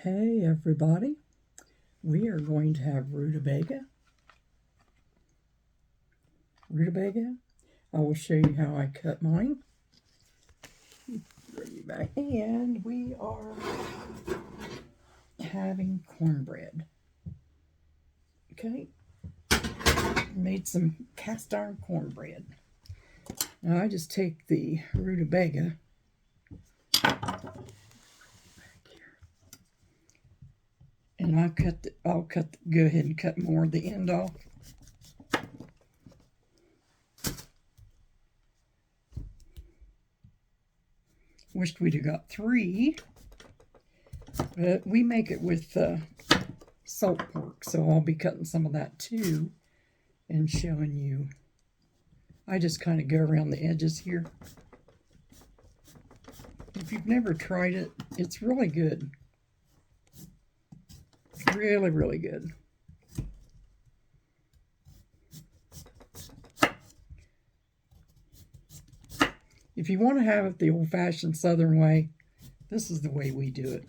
Hey everybody, we are going to have rutabaga. I will show you how I cut mine. Bring you back. And we are having cornbread. Okay, made some cast iron cornbread. Now I just take the rutabaga and go ahead and cut more of the end off. Wished we'd have got 3, but we make it with salt pork, so I'll be cutting some of that too and showing you. I just kind of go around the edges here. If you've never tried it, it's really good. Really, really good. If you want to have it the old-fashioned Southern way, this is the way we do it.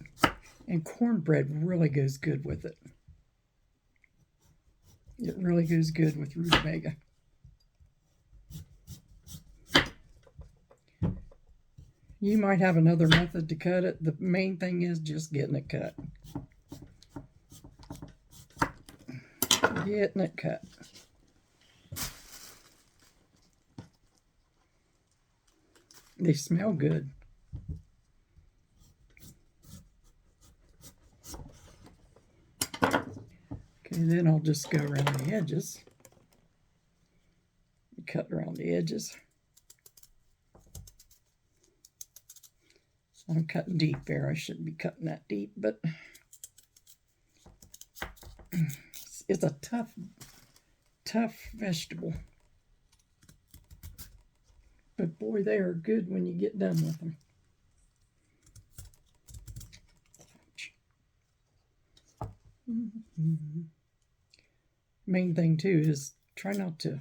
And cornbread really goes good with it. It really goes good with rutabaga. You might have another method to cut it. The main thing is just getting it cut. Getting it cut. They smell good. Okay, then I'll just go around the edges. Cut around the edges. I'm cutting deep there. I shouldn't be cutting that deep, but it's a tough vegetable. But boy, they are good when you get done with them. Main thing too is try not to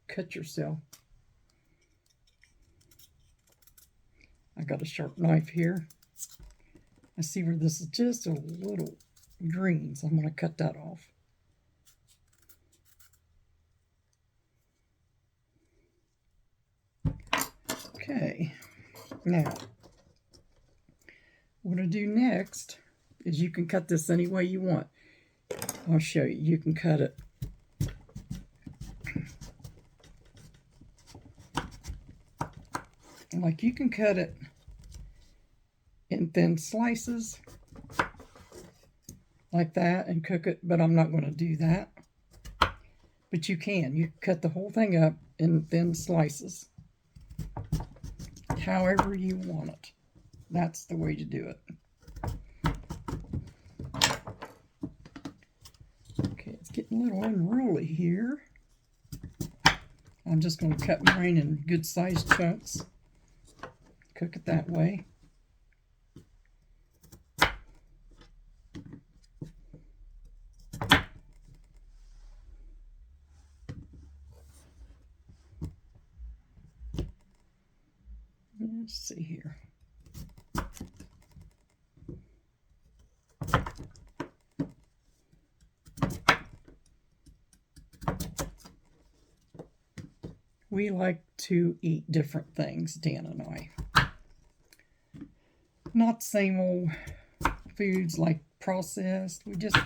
cut yourself. I got a sharp knife here. I see where this is just a little green, so I'm going to cut that off. Okay, now what I do next is you can cut this any way you want. I'll show you. You can cut it like you can cut it in thin slices like that and cook it, but I'm not going to do that. But you can cut the whole thing up in thin slices. However you want it. That's the way to do it. Okay, it's getting a little unruly here. I'm just going to cut mine in good sized chunks. Cook it that way. Let's see here. We like to eat different things, Dan and I. Not the same old foods like processed. We just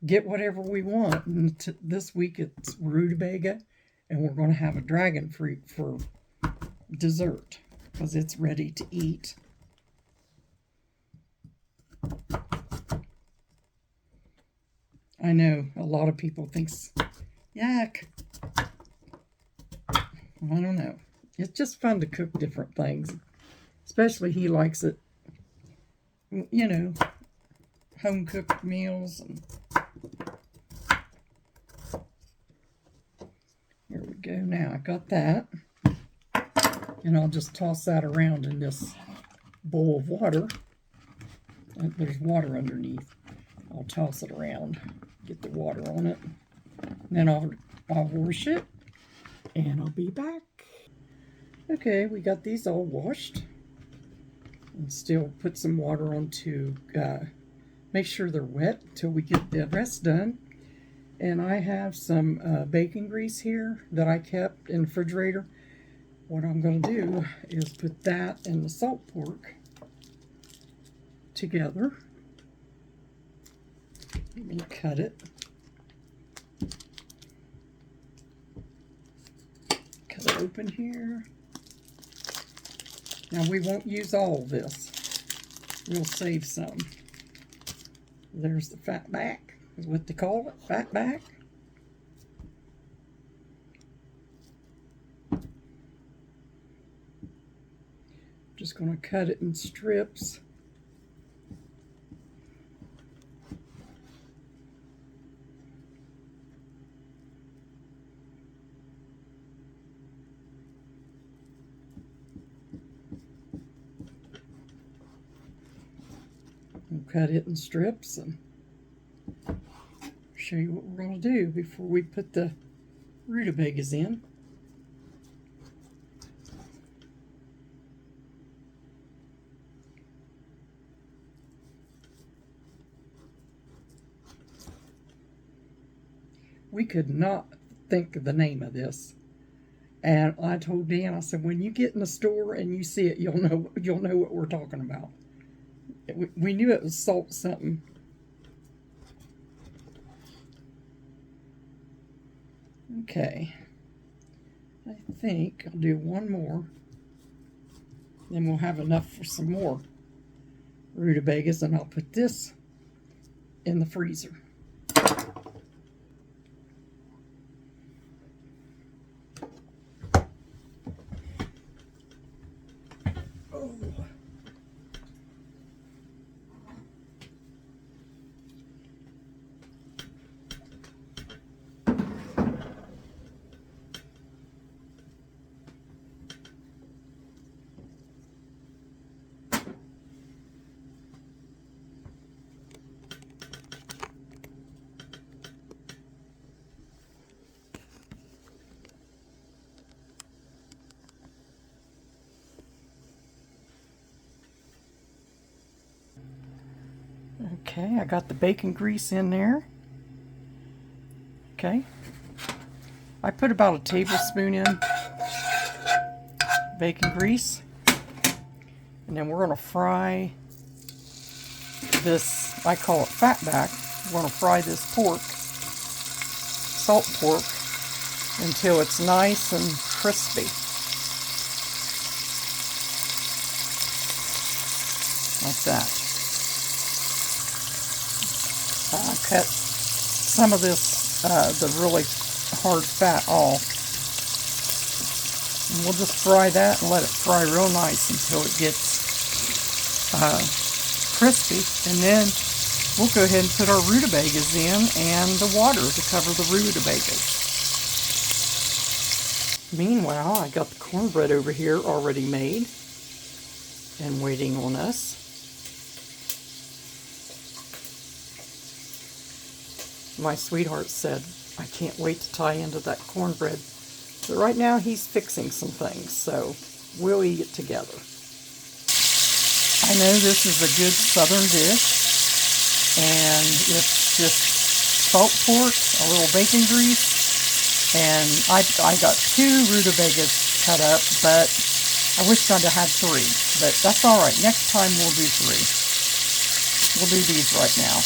get whatever we want. And this week it's rutabaga, and we're going to have a dragon fruit for dessert because it's ready to eat. I know a lot of people think, yuck. I don't know. It's just fun to cook different things. Especially he likes it, you know, home-cooked meals. And here we go. Now I got that. And I'll just toss that around in this bowl of water. There's water underneath. I'll toss it around, get the water on it. And then I'll wash it, and I'll be back. Okay, we got these all washed. And still put some water on to make sure they're wet until we get the rest done. And I have some bacon grease here that I kept in the refrigerator. What I'm going to do is put that and the salt pork together. Let me cut it. Cut it open here. Now we won't use all of this. We'll save some. There's the fat back, is what they call it, fat back. Just going to cut it in strips. We'll cut it in strips and show you what we're going to do before we put the rutabagas in. We could not think of the name of this. And I told Dan, I said, when you get in the store and you see it, you'll know what we're talking about. We knew it was salt something. Okay. I think I'll do one more. Then we'll have enough for some more rutabagas, and I'll put this in the freezer. Okay, I got the bacon grease in there. Okay. I put about a tablespoon in bacon grease. And then we're going to fry this, I call it fat back. We're going to fry this pork, salt pork, until it's nice and crispy. Like that. I cut some of this, the really hard fat off. And we'll just fry that and let it fry real nice until it gets crispy. And then we'll go ahead and put our rutabagas in and the water to cover the rutabagas. Meanwhile, I got the cornbread over here already made and waiting on us. My sweetheart said, I can't wait to tie into that cornbread. But right now he's fixing some things, so we'll eat it together. I know this is a good southern dish, and it's just salt pork, a little bacon grease, and I got 2 rutabagas cut up, but I wish I'd have had 3. But that's all right. Next time we'll do 3. We'll do these right now.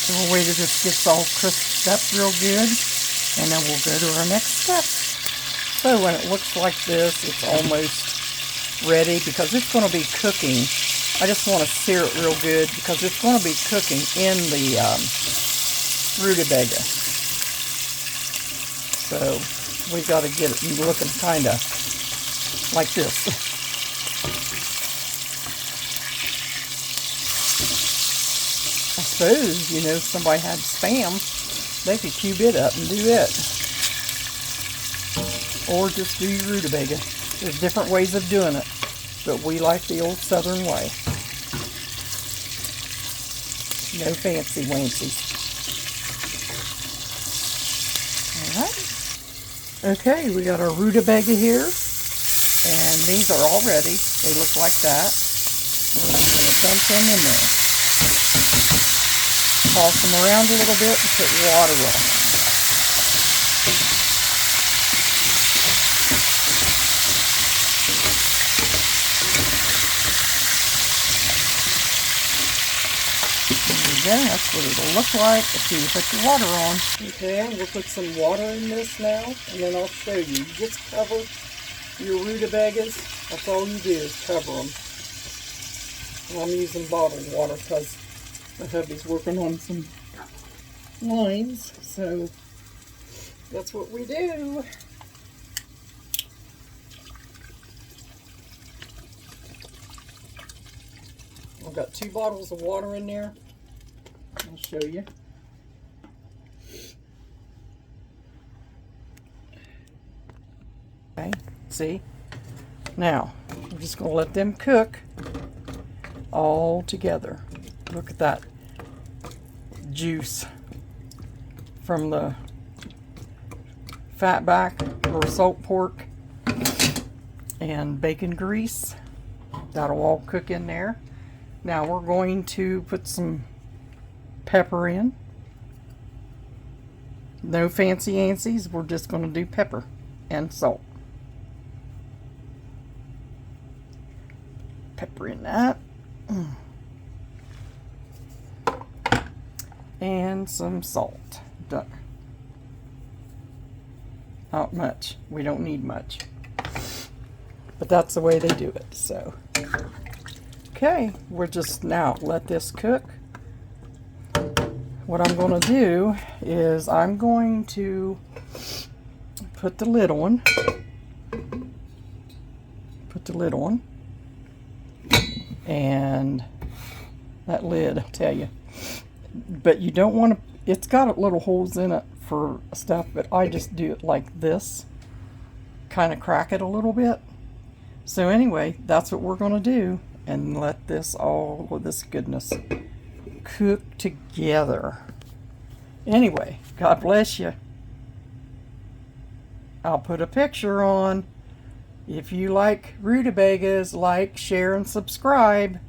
So we'll wait till this gets all crisped up real good, and then we'll go to our next step. So when it looks like this, it's almost ready because it's going to be cooking. I just want to sear it real good because it's going to be cooking in the rutabaga. So we got to get it looking kind of like this. I suppose, you know, if somebody had Spam, they could cube it up and do it. Or just do your rutabaga. There's different ways of doing it, but we like the old southern way. No fancy wancies. Alright. Okay, we got our rutabaga here, and these are all ready. They look like that. We're just going to dump them in there. Toss them around a little bit and put water on. There, that's what it'll look like after you put your water on. Okay, we'll put some water in this now, and then I'll show you. You just cover your rutabagas. That's all you do is cover them. And I'm using bottled water because my hubby's working on some lines, so that's what we do. I've got 2 bottles of water in there. I'll show you. Okay, see? Now, I'm just going to let them cook all together. Look at that juice from the fat back or salt pork and bacon grease. That'll all cook in there. Now we're going to put some pepper in. No fancy antsies, we're just going to do pepper and salt. Pepper in that. And some salt. Done. Not much. We don't need much. But that's the way they do it, so. Okay, we're just now let this cook. What I'm going to do is I'm going to put the lid on. Put the lid on. And that lid, I'll tell you. But you don't want to, it's got little holes in it for stuff, but I just do it like this. Kind of crack it a little bit. So anyway, that's what we're going to do. And let this, all of this goodness, cook together. Anyway, God bless you. I'll put a picture on. If you like rutabagas, like, share, and subscribe.